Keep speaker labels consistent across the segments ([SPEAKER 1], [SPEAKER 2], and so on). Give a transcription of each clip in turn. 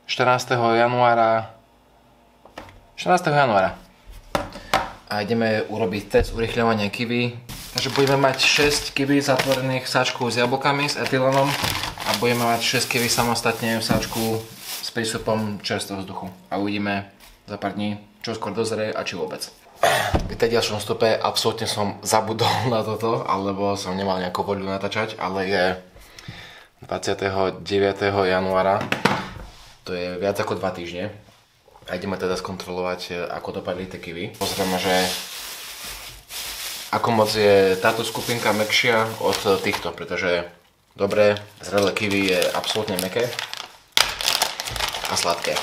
[SPEAKER 1] 14. januára. A ideme urobiť test urychľovania kiwi. Takže budeme mať 6 kiwi zatvorených v sáčku s jablkami, s etylenom a budeme mať 6 kiwi samostatne v sáčku s prístupom čerstvého vzduchu. A uvidíme za pár dní, čo skôr dozrie a či vôbec. V tej ďalšom stupe absolútne som zabudol na toto, alebo som nemal nejakú voľu natáčať, ale je 29. januára, to je viac ako 2 týždne. A ideme teda skontrolovať, ako dopadli tie kiwi. Pozrieme, že ako moc je táto skupinka mäkšia od týchto, pretože dobré, zrelé kiwi je absolútne mäkké a sladké.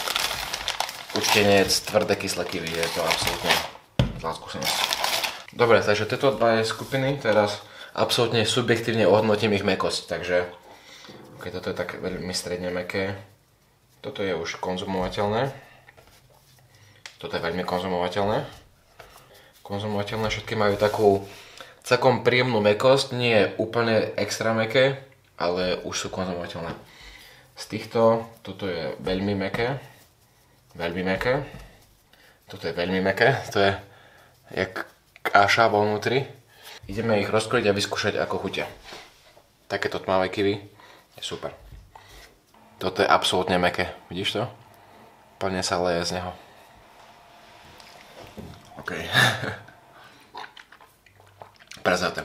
[SPEAKER 1] Určite nie je tvrdé kyslé kiwi, je to absolútne zlá skúsenosť. Dobre, takže tieto dva skupiny, teraz absolútne subjektívne ohodnotím ich mäkkosť, takže okay, toto je tak veľmi stredne mäkké, toto je už konzumovateľné. Toto je veľmi konzumovateľné. Všetky majú takú celkom príjemnú mäkkosť, nie je úplne extra mäkké, ale už sú konzumovateľné. Z týchto, toto je veľmi mäkké, toto je veľmi mäkké, to je jak káša vo vnútri. Ideme ich rozkrojiť a vyskúšať, ako chutia. Takéto tmavé kiwi je super. Toto je absolútne mäkké, vidíš to? Plne sa leje z neho. OK. Prezreté.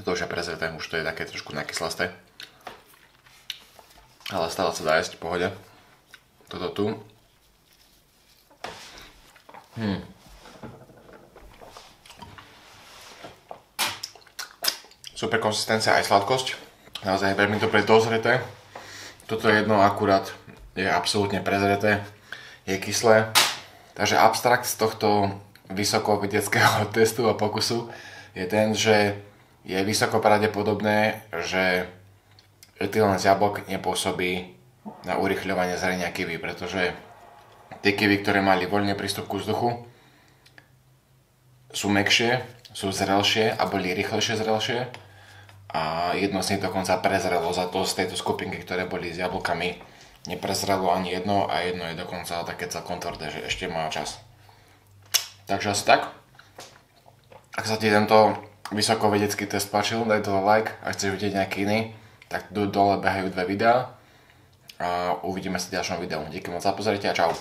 [SPEAKER 1] To už je prezreté, už to je také trošku nakyslasté. Ale stále sa dá jesť, v pohode. Toto tu. Super konzistencia aj sladkosť. Naozaj veľmi dobre dozreté. Toto jedno akurát je absolútne prezreté. Je kyslé. Takže abstrakt z tohto vysokovedeckého testu a pokusu je ten, že je vysoko pravdepodobné, že etylén z jablok nepôsobí na urychľovanie zrenia kiwi, pretože tie kiwi, ktoré mali voľný prístup ku vzduchu, sú mäkšie, sú zrelšie a boli rýchlejšie zrelšie a jedno z nich dokonca prezrelo za to z tejto skupinky, ktoré boli s jablkami. Neprezrelo ani jedno a jedno je dokonca také celkom tvrdé, že ešte má čas. Takže asi tak. Ak sa ti tento vysokovedecký test páčil, daj dole like. Ak chceš vidieť nejaký iný, tak dole behajú 2 videá. A uvidíme sa v ďalšom videu. Díky moc za pozornosť a čau.